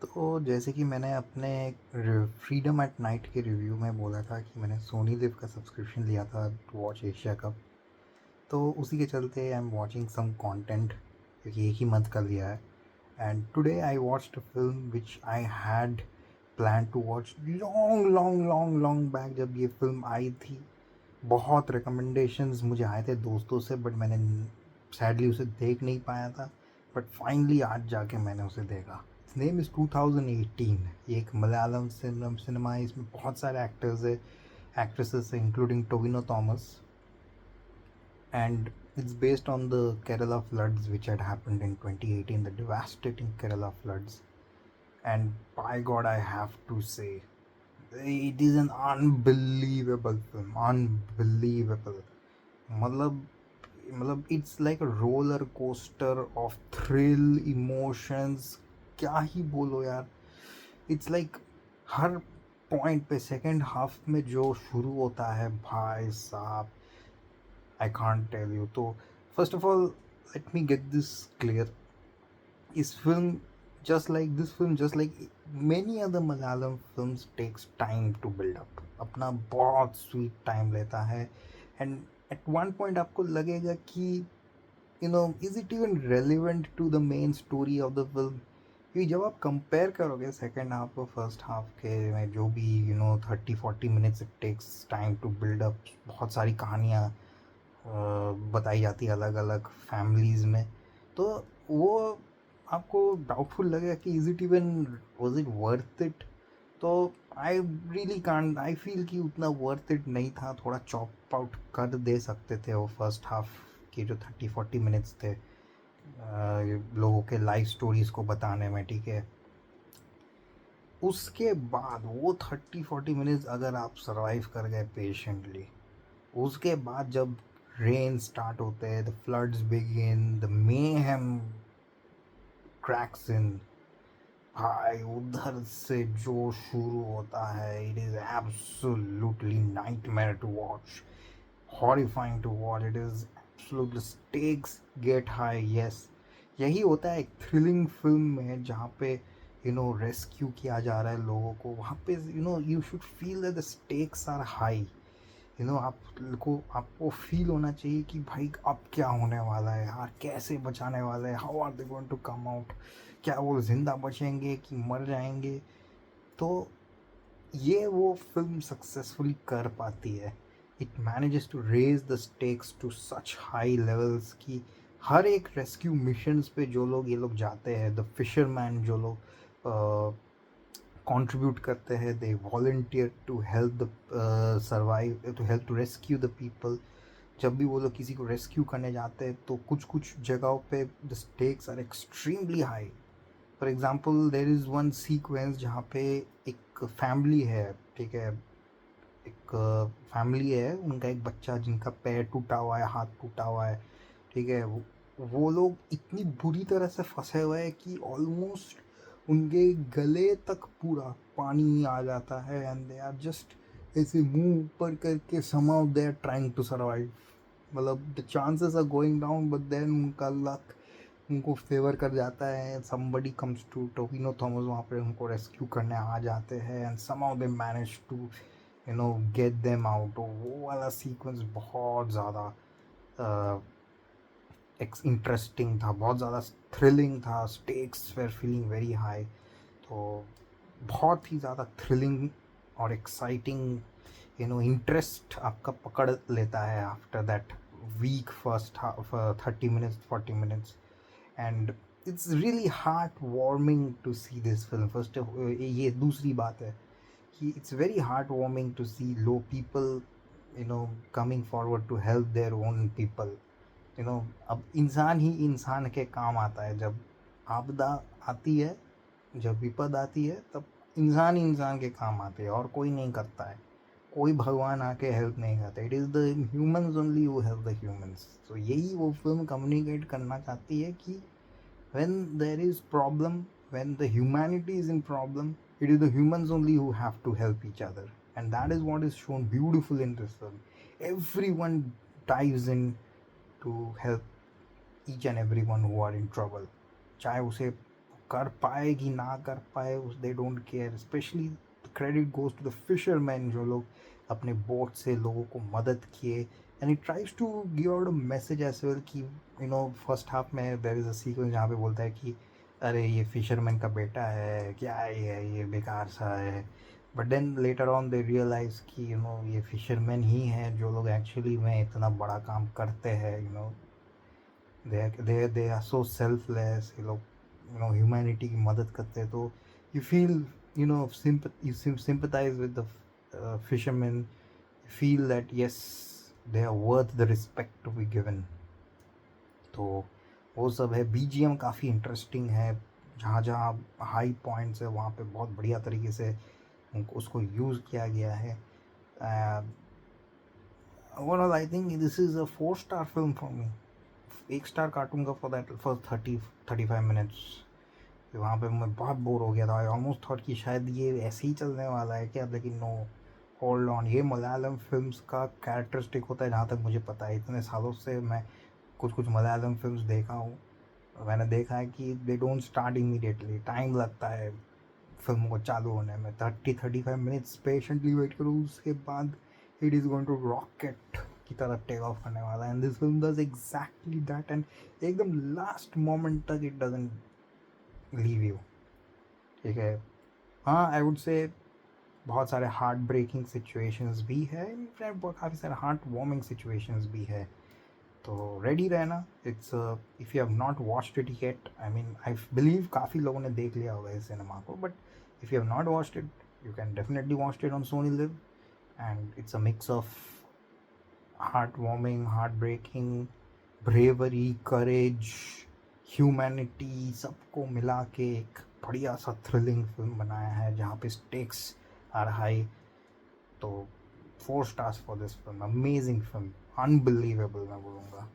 तो जैसे कि मैंने अपने फ्रीडम एट नाइट के रिव्यू में बोला था कि मैंने सोनी लिव का सब्सक्रिप्शन लिया था टू वॉच एशिया कप। तो उसी के चलते I am watching some content क्योंकि एक ही मंथ का लिया है। And today I watched a film which I had plan to watch long long long long back जब ये फिल्म आई थी। बहुत रिकमेंडेशंस मुझे आए थे दोस्तों से, बट मैंने सैडली उसे देख नहीं पाया था। बट फाइनली आज जाके मैंने उसे देखा। It's name is 2018। ये एक मलयालम सिनेमा है। इसमें बहुत सारे एक्टर्स है, एक्ट्रेसेस है, including Tovino Thomas. And it's based on the Kerala floods which had happened in 2018, the devastating Kerala floods. And by God, I have to say, it is an unbelievable film, unbelievable. मतलब it's like a roller coaster of thrill emotions. क्या ही बोलो यार। It's like her point पे second half में जो शुरू होता है भाई साहब, आई कांट टेल यू। तो first of all let me get this clear. इस film just like many other Malayalam films takes time to build up, अपना बहुत स्वीट टाइम लेता है। एंड एट वन पॉइंट आपको लगेगा कि is it even relevant to the main story of the film. क्योंकि जब आप कंपेयर करोगे सेकेंड हाफ और फर्स्ट हाफ के में जो भी 30-40 minutes it takes time to build up, बहुत सारी कहानियाँ बताई जाती है अलग अलग फैमिलीज़ में। तो वो आपको डाउटफुल लगेगा कि is it even was it worth it. तो I really can't I feel कि उतना वर्थ इट नहीं था। थोड़ा चॉप आउट कर दे सकते थे वो फर्स्ट हाफ के जो 30-40 मिनट्स थे लोगों के लाइफ स्टोरीज़ को बताने में, ठीक है। उसके बाद वो 30-40 मिनट्स अगर आप सरवाइव कर गए पेशेंटली, उसके बाद जब रेन स्टार्ट होते हैं, the floods begin, the mayhem cracks in, भाई उधर से जो शुरू होता है, it is absolutely nightmare to watch, horrifying to watch. It is absolutely stakes get high. Yes, यही होता है एक थ्रिलिंग फिल्म में जहाँ पे रेस्क्यू किया जा रहा है लोगों को। वहाँ पे you should feel that the stakes are high. आपको फील होना चाहिए कि भाई अब क्या होने वाला है यार, कैसे बचाने वाले हैं, how are they going to come out, क्या वो जिंदा बचेंगे कि मर जाएंगे। तो ये वो फिल्म सक्सेसफुली कर पाती है। It manages to raise the stakes to such high levels कि हर एक रेस्क्यू मिशंस पे जो लोग ये लोग जाते हैं, द फिशरमैन जो लोग कंट्रीब्यूट करते हैं, they volunteer to help the survive, to help to rescue the people. जब भी वो लोग किसी को रेस्क्यू करने जाते हैं तो कुछ कुछ जगहों पे the stakes are extremely high. For example there is one sequence जहाँ पे एक फैमिली है, ठीक है। एक फैमिली है, उनका एक बच्चा जिनका पैर टूटा हुआ है, हाथ टूटा हुआ है, ठीक है। वो लोग इतनी बुरी तरह से फंसे हुए हैं कि ऑलमोस्ट उनके गले तक पूरा पानी आ जाता है। एंड दे आर जस्ट ऐसे मुंह ऊपर करके somehow they are trying to survive। मतलब the chances are going down, but then उनका लक उनको फेवर कर जाता है। Somebody comes to Tovino Thomas वहाँ पे उनको रेस्क्यू करने आ जाते हैं, and somehow they manage to get them out. वो वाला सीक्वेंस बहुत ज़्यादा इंटरेस्टिंग था, बहुत ज़्यादा थ्रिलिंग था। Stakes were feeling very high. तो बहुत ही ज़्यादा थ्रिलिंग और एक्साइटिंग इंटरेस्ट आपका पकड़ लेता है after that weak first half 30 minutes 40 minutes. And it's really heart warming to see this film. First ये दूसरी बात है कि it's very heart warming to see low people coming forward to help their own people. अब इंसान ही इंसान के काम आता है। जब आपदा आती है, जब विपद आती है, तब इंसान ही इंसान के काम आते हैं और कोई नहीं करता है। कोई भगवान आके हेल्प नहीं करता। It is the humans only who help the humans. तो यही वो फिल्म कम्युनिकेट करना चाहती है कि when there is problem, when the humanity is in problem, it is the humans only who have to help each other. And that is what is shown beautiful in this film. Everyone dives in to help each and everyone who are in trouble, चाहे उसे कर पाए कि ना कर पाए, उस they don't care. Specially credit goes to the fisherman, जो लोग अपने बोट से लोगों को मदद किए। And he tries to give out a message as well कि फर्स्ट हाफ में देयर इज़ अ सीक्वेंस जहाँ पे बोलता है कि अरे ये फिशरमैन का बेटा है, क्या है ये बेकार सा है। But then later on they realise कि ये फिशरमैन ही हैं जो लोग एक्चुअली में इतना बड़ा काम करते हैं। दे आर सो सेल्फलेस, ये लोग ह्यूमैनिटी की मदद करते हैं। तो you feel you sympathize with the fishermen, feel that yes, they are worth the respect to be given। तो वो सब है। बीजीएम काफ़ी इंटरेस्टिंग है, जहाँ जहाँ हाई पॉइंट्स है वहाँ पे बहुत बढ़िया तरीके से उसको यूज़ किया गया है। Overall I think this is a 4 star film for me. 1 star काटूंगा फॉर दैट, फॉर 30-35 मिनट्स। वहाँ पे मैं बहुत बोर हो गया था। आई ऑलमोस्ट थॉट कि शायद ये ऐसे ही चलने वाला है क्या, लेकिन नो, होल्ड ऑन। ये मलयालम फिल्म्स का कैरेक्टरिस्टिक होता है, जहाँ तक मुझे पता है। इतने सालों से मैं कुछ मलयालम फिल्म्स देखा हूँ, मैंने देखा है कि they don't start immediately, time लगता है फिल्म को चालू होने में। 30-35 मिनट्स पेशेंटली वेट करो, उसके बाद it is going to rocket की तरह टेक ऑफ करने वाला है। And this film does exactly that. And एकदम लास्ट मोमेंट तक इट डजंट लीव यू, ठीक है। हाँ, आई वुड से बहुत सारे हार्ट ब्रेकिंग सिचुएशंस भी है, इनफैक्ट काफ़ी सारे हार्ट वार्मिंग सिचुएशंस भी है। तो रेडी रहना। It's if you have not watched it yet, I mean I believe काफ़ी लोगों ने देख लिया होगा इस सिनेमा को, but if you have not watched it, you can definitely watch it on Sony LIV. And it's a mix of heart warming, heart breaking, bravery, courage, humanity, सबको मिला के एक बढ़िया सा थ्रिलिंग फिल्म बनाया है, जहाँ पे स्टेक्स आर हाई। तो 4 stars for this film, amazing film, unbelievable मैं बोलूँगा।